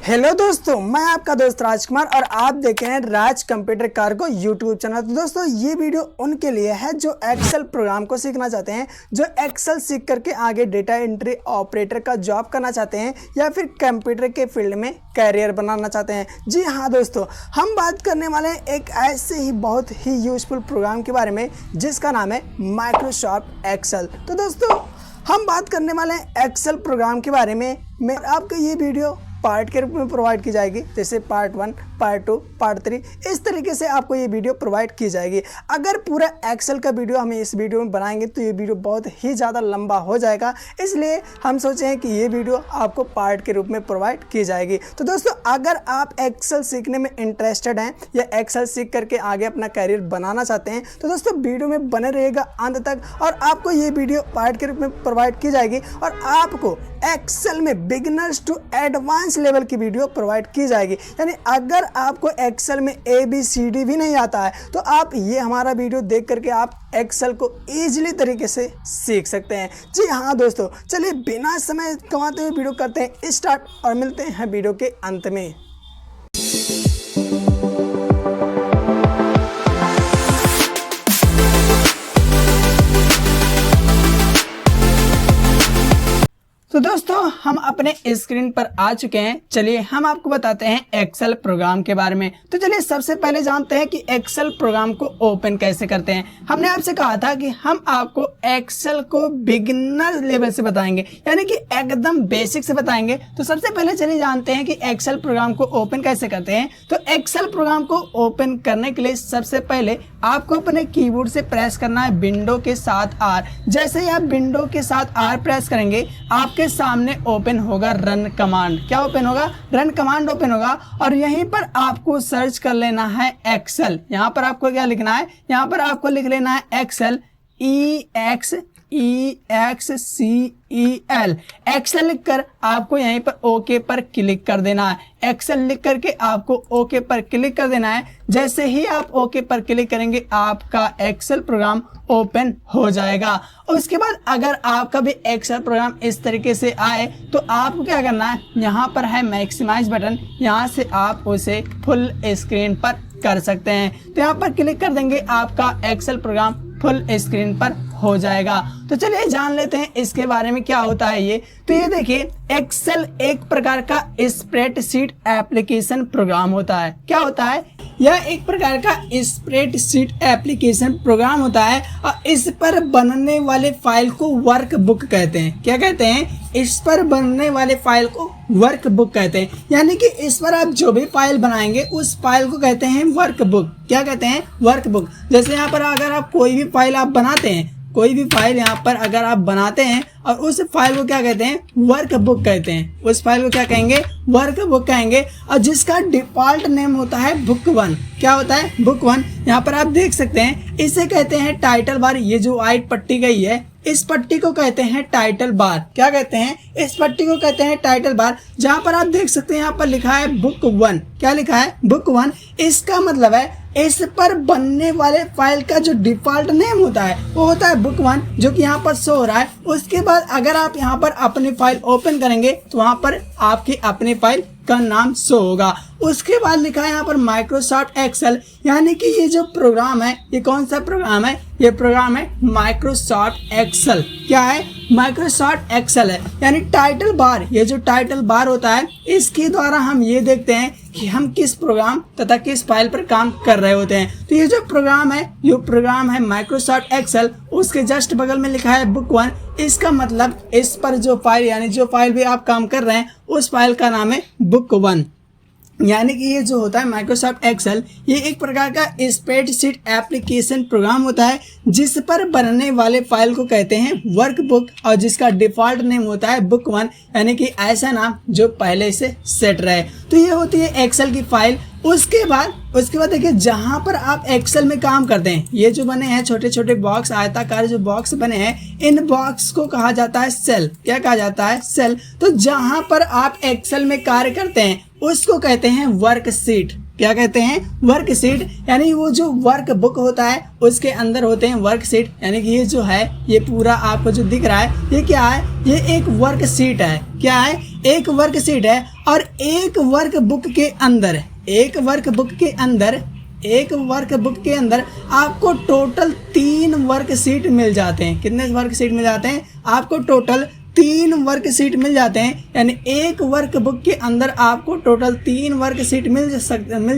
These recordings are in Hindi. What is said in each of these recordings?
हेलो दोस्तों, मैं आपका दोस्त राजकुमार और आप देख रहे हैं राज कंप्यूटर कार्गो यूट्यूब चैनल। तो दोस्तों ये वीडियो उनके लिए है जो एक्सेल प्रोग्राम को सीखना चाहते हैं, जो एक्सेल सीख करके आगे डेटा एंट्री ऑपरेटर का जॉब करना चाहते हैं या फिर कंप्यूटर के फील्ड में कैरियर बनाना चाहते हैं। जी हाँ दोस्तों, हम बात करने वाले हैं एक ऐसे ही बहुत ही यूजफुल प्रोग्राम के बारे में जिसका नाम है माइक्रोसॉफ्ट एक्सेल। तो दोस्तों हम बात करने वाले हैं एक्सेल प्रोग्राम के बारे में। मैं आपको ये वीडियो पार्ट के रूप में प्रोवाइड की जाएगी, जैसे पार्ट 1, पार्ट 2, पार्ट 3, इस तरीके से आपको ये वीडियो प्रोवाइड की जाएगी। अगर पूरा एक्सेल का वीडियो हम इस वीडियो में बनाएंगे तो ये वीडियो बहुत ही ज़्यादा लंबा हो जाएगा, इसलिए हम सोचे हैं कि ये वीडियो आपको पार्ट के रूप में प्रोवाइड की जाएगी। तो दोस्तों अगर आप एक्सेल सीखने में इंटरेस्टेड हैं या एक्सेल सीख करके आगे अपना कैरियर बनाना चाहते हैं तो दोस्तों वीडियो में बने रहिएगा अंत तक, और आपको ये वीडियो पार्ट के रूप में प्रोवाइड की जाएगी और आपको एक्सेल में बिगिनर्स टू एडवांस लेवल की वीडियो प्रोवाइड की जाएगी। यानी अगर आपको एक्सेल में ABCD भी नहीं आता है तो आप ये हमारा वीडियो देख करके आप एक्सेल को इजीली तरीके से सीख सकते हैं। जी हाँ दोस्तों, चलिए बिना समय गंवाते हुए वीडियो करते हैं स्टार्ट और मिलते हैं वीडियो के अंत में। तो दोस्तों हम अपने स्क्रीन पर आ चुके हैं। चलिए हम आपको बताते हैं एक्सेल प्रोग्राम के बारे में। तो चलिए सबसे पहले जानते हैं कि एक्सेल प्रोग्राम को ओपन कैसे करते हैं। हमने आपसे कहा था कि हम आपको एक्सेल को बिगिनर लेवल से बताएंगे, यानी कि एकदम बेसिक से बताएंगे। तो सबसे पहले चलिए जानते हैं कि एक्सेल प्रोग्राम को ओपन कैसे करते हैं। तो एक्सेल प्रोग्राम को ओपन करने के लिए सबसे पहले आपको अपने कीबोर्ड से प्रेस करना है विंडो के साथ R। जैसे ही आप विंडो के साथ R प्रेस करेंगे आपके सामने ओपन होगा रन कमांड। क्या ओपन होगा? रन कमांड ओपन होगा। और यहीं पर आपको सर्च कर लेना है एक्सेल। यहाँ पर आपको क्या लिखना है? यहाँ पर आपको लिख लेना है एक्सेल, EXEL। एक्सेल लिखकर आपको यहीं पर ओके पर क्लिक कर देना है। एक्सेल लिख करके आपको ओके पर क्लिक कर देना है। जैसे ही आप ओके पर क्लिक करेंगे आपका एक्सेल प्रोग्राम ओपन हो जाएगा। उसके बाद अगर आपका भी एक्सेल प्रोग्राम इस तरीके से आए तो आपको क्या करना है, यहाँ पर है मैक्सिमाइज बटन, यहाँ से आप उसे फुल स्क्रीन पर कर सकते हैं। तो यहाँ पर क्लिक कर देंगे, आपका एक्सेल प्रोग्राम फुल स्क्रीन पर हो जाएगा। तो चलिए जान लेते हैं इसके बारे में क्या होता है ये। तो ये देखिए, एक्सेल एक प्रकार का स्प्रेडशीट एप्लीकेशन प्रोग्राम होता है। क्या होता है? यह एक प्रकार का स्प्रेडशीट एप्लीकेशन प्रोग्राम होता है और इस पर बनने वाले फाइल को वर्कबुक कहते हैं। क्या कहते हैं? इस पर बनने वाले फाइल को वर्कबुक कहते हैं। यानी कि इस पर आप जो भी फाइल बनाएंगे उस फाइल को कहते हैं वर्कबुक। क्या कहते हैं? वर्कबुक। जैसे यहाँ पर अगर आप कोई भी फाइल आप बनाते हैं, कोई भी फाइल यहाँ पर अगर आप बनाते हैं और उस फाइल को क्या कहते हैं? वर्कबुक कहते हैं। उस फाइल को क्या कहेंगे? वर्कबुक कहेंगे। और जिसका डिफॉल्ट नेम होता है बुक 1। क्या होता है? बुक 1। यहाँ पर आप देख सकते हैं, इसे कहते हैं टाइटल बार। ये जो व्हाइट पट्टी गई है इस पट्टी को कहते हैं टाइटल बार। क्या कहते हैं? इस पट्टी को कहते हैं टाइटल बार। जहां पर आप देख सकते हैं यहाँ पर लिखा है बुक 1। क्या लिखा है? बुक 1। इसका मतलब है इस पर बनने वाले फाइल का जो डिफॉल्ट नेम होता है वो होता है बुक 1, जो कि यहाँ पर शो हो रहा है। उसके बाद अगर आप यहाँ पर अपनी फाइल ओपन करेंगे तो वहां पर आपकी अपनी फाइल का नाम शो होगा। उसके बाद लिखा है यहाँ पर माइक्रोसॉफ्ट एक्सेल, यानी कि ये जो प्रोग्राम है ये कौन सा प्रोग्राम है? ये प्रोग्राम है माइक्रोसॉफ्ट एक्सेल। क्या है? माइक्रोसॉफ्ट एक्सेल है। यानी टाइटल बार, ये जो टाइटल बार होता है इसके द्वारा हम ये देखते हैं कि हम किस प्रोग्राम तथा किस फाइल पर काम कर रहे होते हैं। तो ये जो प्रोग्राम है, ये प्रोग्राम है माइक्रोसॉफ्ट एक्सेल। उसके जस्ट बगल में लिखा है बुक 1। इसका मतलब इस पर जो फाइल, यानी जो फाइल भी आप काम कर रहे हैं उस फाइल का नाम है बुक 1। यानी कि ये जो होता है माइक्रोसॉफ्ट एक्सेल, ये एक प्रकार का स्प्रेडशीट एप्लीकेशन प्रोग्राम होता है जिस पर बनने वाले फाइल को कहते हैं वर्कबुक और जिसका डिफॉल्ट नेम होता है बुक 1, यानी कि ऐसा नाम जो पहले से सेट रहे। तो ये होती है एक्सेल की फाइल। उसके बाद देखिए, जहां पर आप एक्सेल में काम करते हैं, ये जो बने हैं छोटे छोटे बॉक्स, आयताकार जो बॉक्स बने हैं, इन बॉक्स को कहा जाता है सेल। क्या कहा जाता है? सेल। तो जहां पर आप एक्सेल में कार्य करते हैं उसको कहते हैं वर्कशीट। क्या कहते हैं? वर्कशीट। यानी वो जो वर्कबुक होता है उसके अंदर होते हैं वर्कशीट। यानी कि ये जो है, ये पूरा आपको जो दिख रहा है ये क्या है? ये एक वर्कशीट है। क्या है? एक वर्कशीट है और एक वर्कबुक के अंदर आपको टोटल 3 वर्कशीट मिल जाते हैं। कितने वर्कशीट मिल जाते हैं? आपको टोटल 3 वर्कशीट मिल जाते हैं। यानी एक वर्कबुक के अंदर आपको टोटल 3 वर्कशीट मिल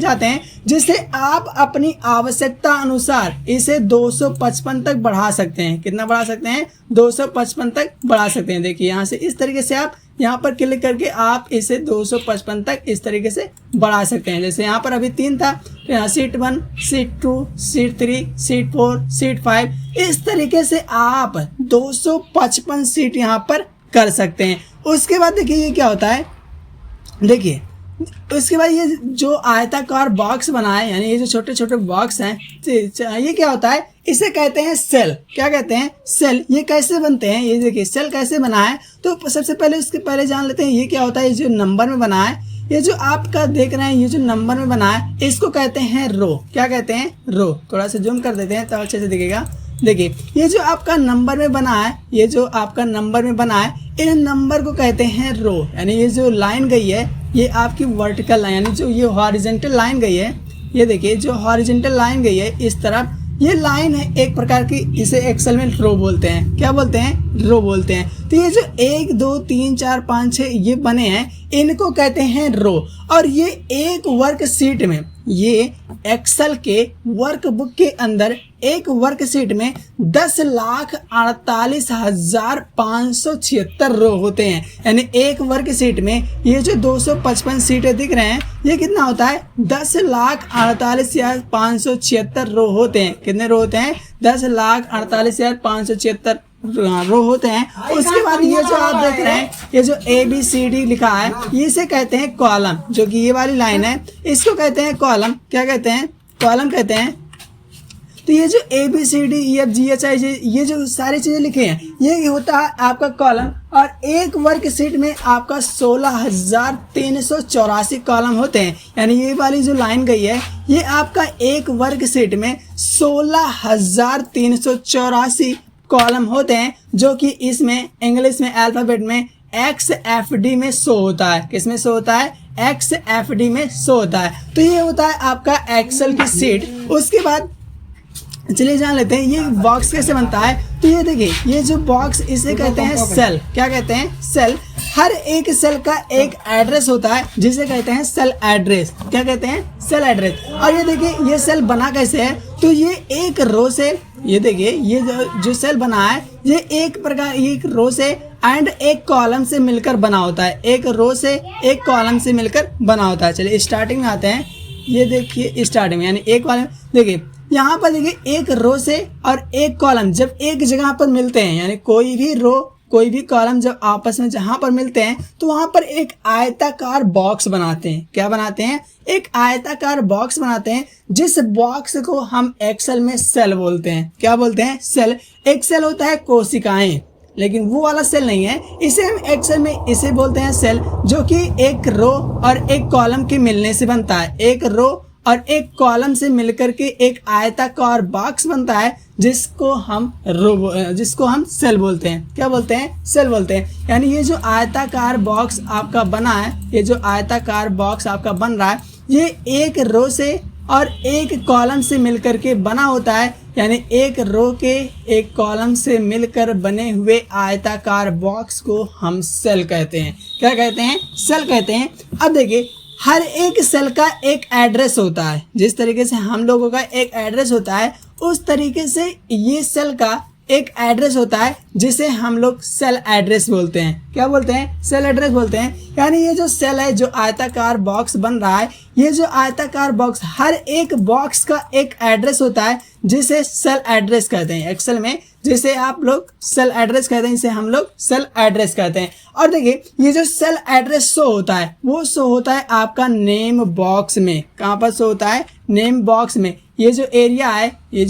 जाते हैं, जिससे आप अपनी आवश्यकता अनुसार इसे 255 तक बढ़ा सकते हैं। कितना बढ़ा सकते हैं? 255 तक बढ़ा सकते हैं। देखिए यहाँ से इस तरीके से आप यहाँ पर क्लिक करके आप इसे 255 तक इस तरीके से बढ़ा सकते हैं। जैसे यहाँ पर अभी 3 था, तो यहाँ sheet 1, sheet 2, sheet 3, sheet 4, sheet 5, इस तरीके से आप 255 शीट यहाँ पर कर सकते हैं। उसके बाद देखिए ये क्या होता है, देखिए उसके बाद ये जो आयताकार बॉक्स बना है, यानी ये जो छोटे छोटे बॉक्स हैं, ये क्या होता है? इसे कहते हैं सेल। क्या कहते हैं? सेल। ये कैसे बनते हैं? ये देखिए सेल कैसे बना है, तो सबसे पहले इसके पहले जान लेते हैं ये क्या होता है। ये जो नंबर में बना है, ये जो आपका देख रहे हैं, ये जो नंबर में बना है, इसको कहते हैं रो। क्या कहते हैं? रो। थोड़ा सा जूम कर देते हैं तो अच्छे से दिखेगा। देखिए ये जो आपका नंबर में बना है, ये जो आपका नंबर में बना है, इन नंबर को कहते हैं रो। यानी ये जो लाइन गई है, ये आपकी वर्टिकल लाइन, यानी जो ये हॉरिजॉन्टल लाइन गई है, ये देखिए जो हॉरिजॉन्टल लाइन गई है इस तरफ, ये लाइन है एक प्रकार की, इसे एक्सेल में रो बोलते हैं। क्या बोलते हैं? रो बोलते हैं। तो ये जो 1 2 3 4 5 6 ये बने हैं, इनको कहते हैं रो। और ये एक वर्कशीट में, ये एक्सेल के वर्कबुक के अंदर एक वर्कशीट में 10,48,576 रो होते हैं। यानी एक वर्कशीट में ये जो 255 सीटें दिख रहे हैं, ये कितना होता है? 10,48,576 रो होते हैं। कितने रो होते हैं? 10,48,576 रो होते हैं। उसके बाद ये जो आप देख रहे हैं, ये जो ABCD लिखा है, इसे कहते हैं कॉलम। जो कि ये वाली लाइन है, इसको कहते हैं कॉलम। क्या कहते हैं? कॉलम कहते हैं। तो ये जो ABCDEFGHI ये जो सारी चीजें लिखे हैं, ये होता है आपका कॉलम। और एक वर्कशीट में आपका 16,384 कॉलम होते हैं। यानी ये वाली जो लाइन गई है, ये आपका एक वर्कशीट में 16,384 कॉलम होते हैं, जो कि इसमें इंग्लिश में अल्फाबेट में XFD में शो होता है। किस में शो होता है? XFD में शो होता है। तो ये होता है आपका एक्सेल की सीट। उसके बाद चलिए जान लेते हैं ये बॉक्स कैसे बनता है। तो ये देखिए, ये जो बॉक्स, इसे कहते हैं सेल। क्या कहते हैं? सेल। हर एक सेल का एक एड्रेस होता है, जिसे कहते हैं सेल एड्रेस। क्या कहते हैं? Cell address. और ये देखिए ये सेल बना कैसे है, तो ये एक रो से, ये देखिए ये जो सेल बना है, ये एक प्रकार एक रो से एंड एक कॉलम से मिलकर बना होता है। एक रो से एक कॉलम से मिलकर बना होता है। चलिए स्टार्टिंग में आते हैं। ये देखिए स्टार्टिंग में, यानी एक कॉलम, देखिए यहाँ पर देखिए एक रो से और एक कॉलम जब एक जगह पर मिलते हैं, यानी कोई भी रो कोई भी कॉलम जब आपस में जहां पर मिलते हैं, तो वहां पर एक आयताकार बॉक्स बनाते हैं। क्या बनाते हैं? एक आयताकार बॉक्स बनाते हैं, जिस बॉक्स को हम एक्सेल में सेल बोलते हैं। क्या बोलते हैं? सेल। एक सेल होता है कोशिकाएं, लेकिन वो वाला सेल नहीं है, इसे हम एक्सेल में इसे बोलते हैं सेल, जो कि एक रो और एक कॉलम के मिलने से बनता है। एक रो और एक कॉलम से मिलकर के एक आयताकार बॉक्स बनता है, जिसको हम सेल बोलते हैं। क्या बोलते हैं? सेल बोलते हैं। यानी ये जो आयताकार बॉक्स आपका बना है, ये जो आयताकार बॉक्स आपका बन रहा है, ये एक रो से और एक कॉलम से मिलकर के बना होता है। यानी एक रो के एक कॉलम से मिलकर बने हुए आयताकार बॉक्स को हम सेल कहते हैं। क्या कहते हैं? सेल कहते हैं। अब देखिए, हर एक सेल का एक एड्रेस होता है। जिस तरीके से हम लोगों का एक एड्रेस होता है, उस तरीके से ये सेल का एक एड्रेस होता है, जिसे हम लोग सेल एड्रेस बोलते हैं। क्या बोलते हैं? सेल एड्रेस बोलते हैं। यानी ये जो सेल है, जो आयताकार बॉक्स बन रहा है, ये जो आयताकार बॉक्स, हर एक बॉक्स का एक एड्रेस होता है, जिसे सेल एड्रेस कहते हैं। एक्सेल में जिसे आप लोग सेल एड्रेस कहते हैं, इसे हम लोग सेल एड्रेस कहते हैं। और देखिए ये जो सेल एड्रेस शो होता है, वो शो होता है आपका नेम बॉक्स में। कहाँ पर शो होता है? नेम बॉक्स में। ये जो एरिया है, ये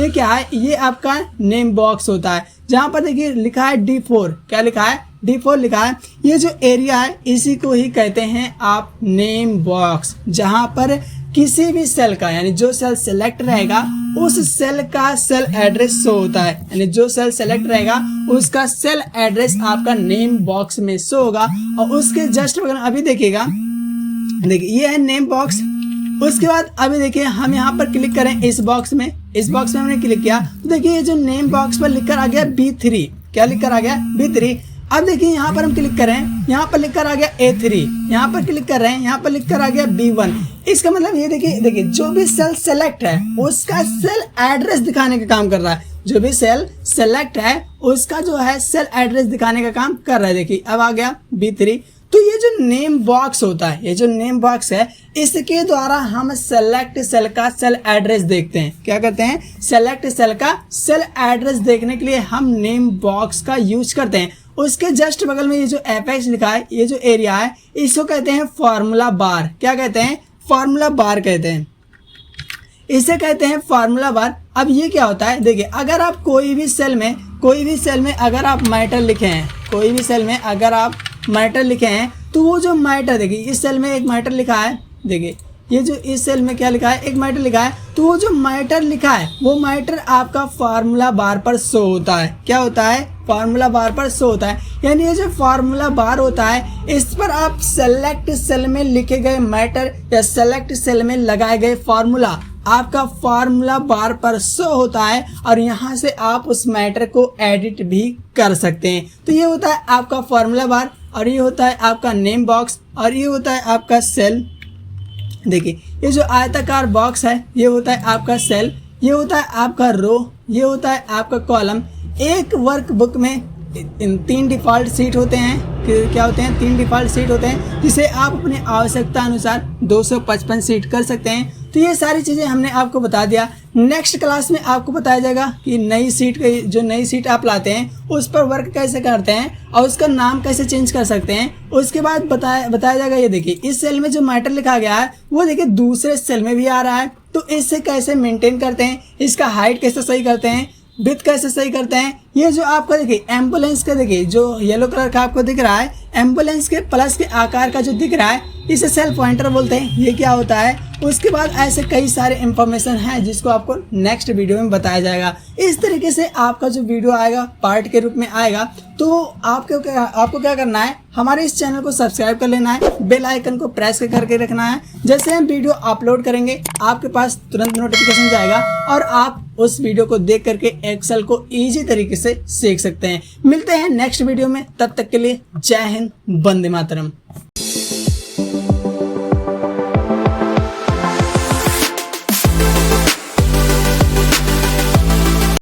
क्या है? ये आपका नेम बॉक्स होता है, जहाँ पर देखिए लिखा है D4। क्या लिखा है? D4 लिखा है। ये जो एरिया है, इसी को ही कहते हैं आप नेम बॉक्स, जहाँ पर किसी भी सेल का, यानी जो सेल सेलेक्ट रहेगा उस सेल का सेल एड्रेस शो होता है, यानी जो सेल सेलेक्ट रहेगा उसका सेल एड्रेस आपका नेम बॉक्स में शो होगा। और उसके जस्ट बगल अभी देखिएगा, देखिए ये है नेम बॉक्स। उसके बाद अभी देखिए हम यहाँ पर क्लिक करें इस बॉक्स में हमने क्लिक किया तो देखिए ये जो नेम बॉक्स पर लिखकर आ गया B3, क्या लिखकर आ गया B3। अब देखिए यहाँ पर हम क्लिक करें, यहाँ पर लिखकर आ गया A3, यहाँ पर क्लिक कर रहे हैं, यहाँ पर लिखकर आ गया B1। इसका मतलब ये देखिए जो भी सेल सेलेक्ट है उसका सेल एड्रेस दिखाने का काम कर रहा है, जो भी सेल सेलेक्ट है उसका जो है सेल एड्रेस दिखाने का काम कर रहा है। देखिए अब आ गया B3। तो ये जो नेम बॉक्स होता है, ये जो नेम बॉक्स है, इसके द्वारा हम सेलेक्ट सेल का सेल एड्रेस देखते हैं। क्या कहते हैं? सेलेक्ट सेल का सेल एड्रेस देखने के लिए हम नेम बॉक्स का यूज करते हैं। उसके जस्ट बगल में ये जो एपेक्स लिखा है, ये जो एरिया है, इसको कहते हैं फॉर्मूला बार। क्या कहते हैं? फॉर्मूला बार कहते हैं, इसे कहते हैं फॉर्मूला बार। अब ये क्या होता है? देखिए अगर आप कोई भी सेल में अगर आप मैटर लिखे हैं, कोई भी सेल में अगर आप मैटर लिखे हैं तो वो जो मैटर, देखिए इस सेल में एक मैटर लिखा है, देखिए ये जो इस सेल में क्या लिखा है, एक मैटर लिखा है, तो वो जो मैटर लिखा है वो मैटर आपका फार्मूला बार पर शो होता है। क्या होता है? फार्मूला बार पर शो होता है। यानी ये जो फार्मूला बार होता है इस पर आप सेलेक्ट सेल में लिखे गए मैटर या सेलेक्ट सेल में लगाए गए फार्मूला आपका फार्मूला बार पर शो होता है और यहाँ से आप उस मैटर को एडिट भी कर सकते हैं। तो ये होता है आपका फार्मूला बार, और ये होता है आपका नेम बॉक्स, और ये होता है आपका सेल। देखिए ये जो आयताकार बॉक्स है ये होता है आपका सेल, ये होता है आपका रो, ये होता है आपका कॉलम। एक वर्कबुक में 3 डिफ़ॉल्ट सीट होते हैं। क्या होते हैं? 3 डिफ़ॉल्ट सीट होते हैं, जिसे आप अपनी आवश्यकता अनुसार 255 सीट कर सकते हैं। तो ये सारी चीज़ें हमने आपको बता दिया। नेक्स्ट क्लास में आपको बताया जाएगा कि नई सीट आप लाते हैं उस पर वर्क कैसे करते हैं और उसका नाम कैसे चेंज कर सकते हैं। उसके बाद बताया जाएगा, ये देखिए इस सेल में जो मैटर लिखा गया है वो देखिए दूसरे सेल में भी आ रहा है, तो इससे कैसे मेंटेन करते हैं, इसका हाइट कैसे सही करते हैं, विड्थ कैसे सही करते हैं। ये जो आपको देखिए एम्बुलेंस का, देखिए जो येलो कलर का आपको दिख रहा है, एम्बुलेंस के प्लस के आकार का जो दिख रहा है, इसे सेल पॉइंटर बोलते हैं। ये क्या होता है? उसके बाद ऐसे कई सारे इंफॉर्मेशन हैं जिसको आपको नेक्स्ट वीडियो में बताया जाएगा। इस तरीके से आपका जो वीडियो आएगा पार्ट के रूप में आएगा। तो आपको क्या करना है, हमारे इस चैनल को सब्सक्राइब कर लेना है, बेल आइकन को प्रेस करके रखना है। जैसे हम वीडियो अपलोड करेंगे आपके पास तुरंत नोटिफिकेशन जाएगा और आप उस वीडियो को देख करके एक्सेल को ईजी तरीके से सीख सकते हैं। मिलते हैं नेक्स्ट वीडियो में, तब तक के लिए जय हिंद, वंदे मातरम।